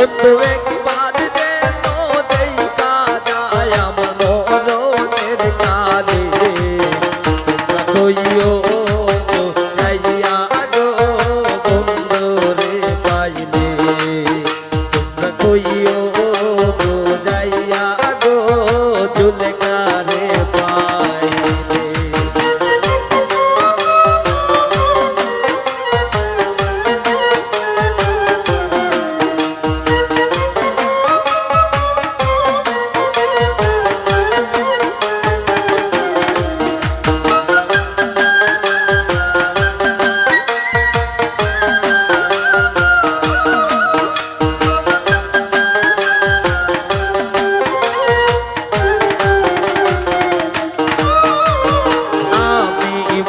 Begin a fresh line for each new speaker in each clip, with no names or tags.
বন্ধু একবার যেন দেখা যায় আমার মরণের কালে তোমরা কইও যাইয়া গো বন্ধু রে পাইলে তোমরা কইও যাইয়া গো জুলেখারে পাইলে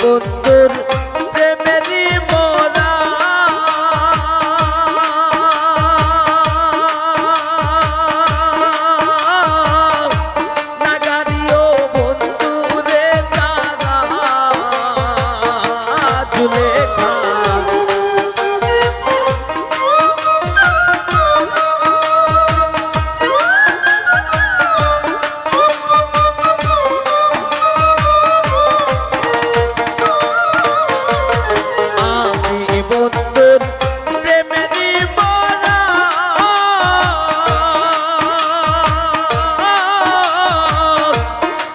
বন্ধুর প্রেমেরই মোরা নাগারিও বন্ধুরে তারা জুলেখা বন্ধুর প্রেমেরই মোরা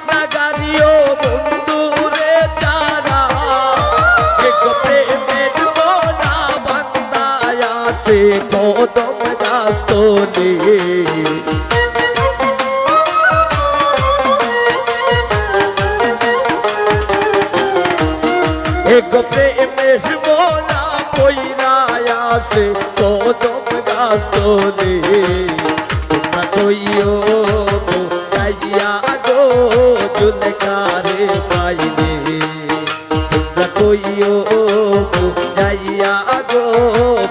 নাগারিও বন্ধুরে যারা এক প্রেমের মোরা বান্দায় আছে কদম গাছ তোলে এক প্রেমের মোরা কইরায় আছে কদম গাছ তোলে তোমরা কইও যাইয়া গো জুলেখারে পাইলে তোমরা কইও যাইয়া গো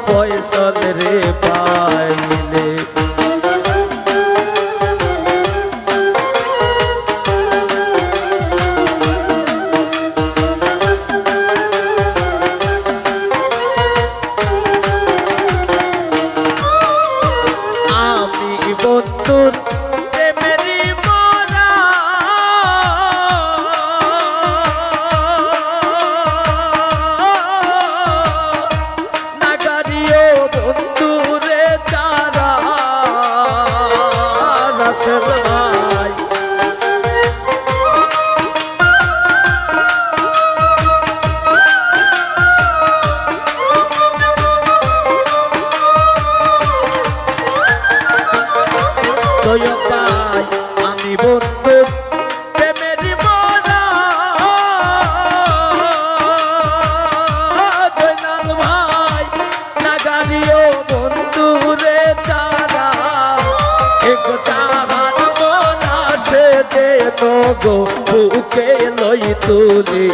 ফয়সল রে পাইলে বন্ধুর প্রেমেরই মোরা নাগারিও বন্ধুরে যারা রাসেল ভাই ভাই আমি বন্ধু প্রেমেরই মোরা জয়নাল ভাই নাগারিও বন্ধুরে যারা এক তাহার মোরা সে দে তো গো বুকে লই তুলে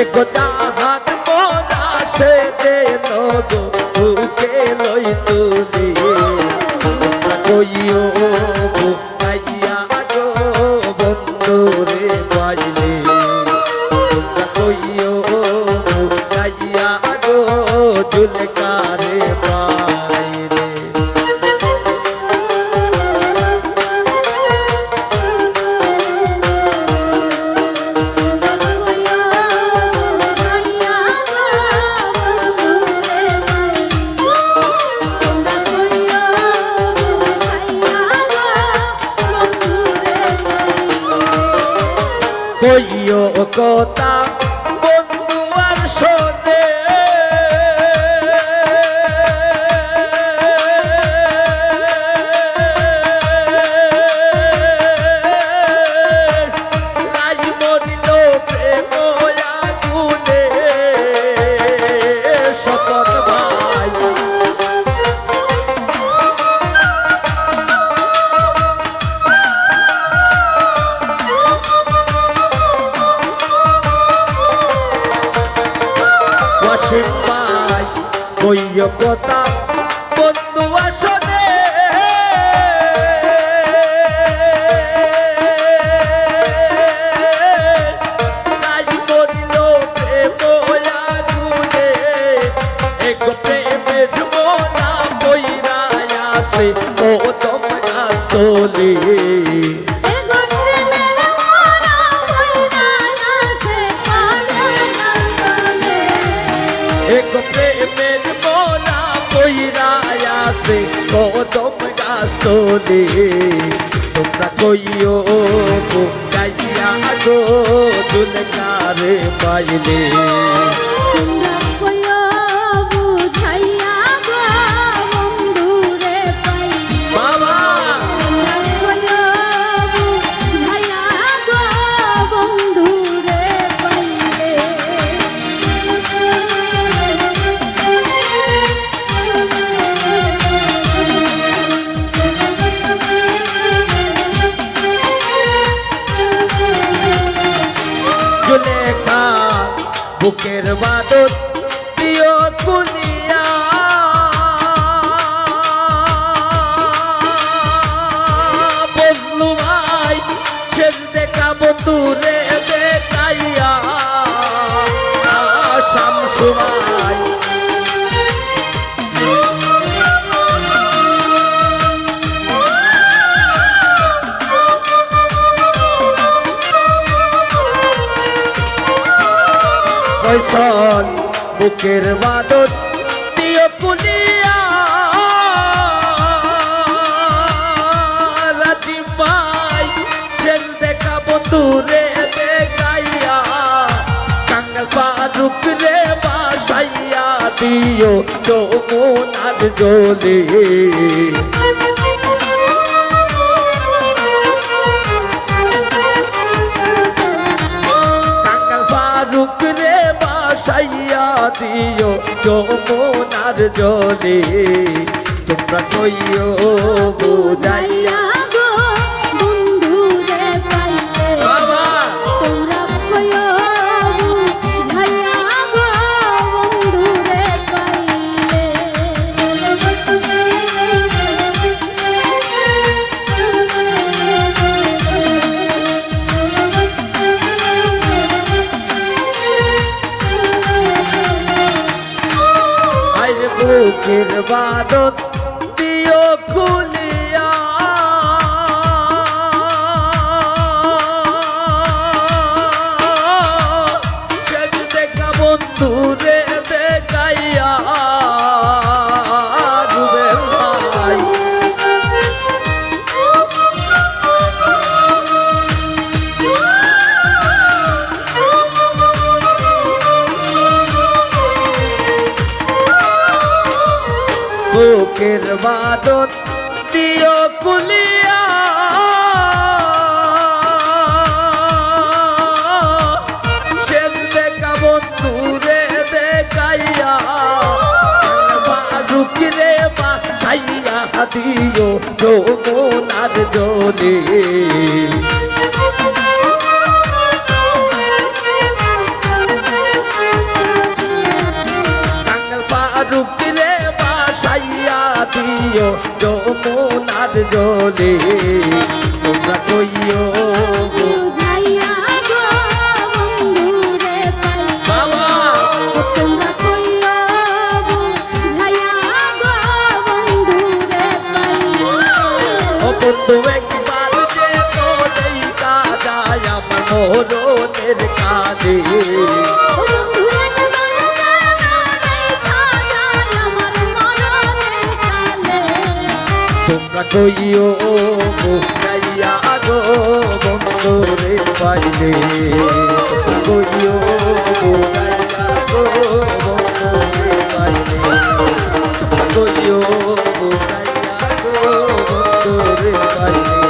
এক তাহার মোরা সে দে তো গো বুকে লই তুলে তোমরা কইও যাইয়া গো বন্ধু রে পাইলে তোমরা কইও যাইয়া গো জুলেখারে পাইলে কইও কথা বন্ধু আর শোনে রাই মরিল প্রেম আগুনে শপথ ভাই ভাই কইও কথা বন্ধু আসনে রাই চলে তোমরা কইও গাইয়া গো দুলকারে পাইলে
তোমরা কইও বুঝাইয়া গো বন্ধুরে পাইলে
বাবা
তোমরা কইও বুঝাইয়া গো বন্ধুরে পাইলে
জুলেখা বুকের বাদর প্রিয় কুলিয়া বজলু ভাই শেষ দেখা বন্ধুরে দেখাইয়া শামসু ভাই ফয়সল বুকের বাদর প্রিয় কুলিয়া রাজীব ভাই শেষ দেখা বন্ধুরে দেখাইয়া কাঙ্গাল ফারুক রে বাসাইয়া দিও যমুনার জলে কাঙ্গাল ফারুক রে বাসাইয়া দিও যমুনার জলে তোমরা কইও বুঝাইয়া
গো বন্ধুরে পাইলে
বাবা
তোমরা কইও বুঝাইয়া গো বন্ধুরে পাইলে
আজ বুকের বাদত দিও খুলিয়া শেষ দেখা বন্ধুরে দেখাইয়া রুবেল ভাই বুকের বাদত দিও কুলিয়া শেষ দেখা বন্ধুরে দেখাইয়া ফারুক রে বাসাইয়া দিও যমুনার জলে কাঙ্গাল ফারুক রে বাসাইয়া দিও যমুনার জলে তোমরা কইও
বুঝাইয়া গো বন্ধুরে পাইলে
বাবা
তোমরা কইও বুঝাইয়া গো বন্ধুরে পাইলে
ও বন্ধু একবার যে তো দেখা যায় আমার মরণের কাজে
ও বন্ধু একবার দেখা যায় আমার মরণের কালে
তোমরা কইও বুঝাইয়া গো বন্ধুরে পাইলে তোমরা কইও বুঝাইয়া গো বন্ধুরে পাইলে তোমরা কইও বুঝাইয়া গো বন্ধুরে পাইলে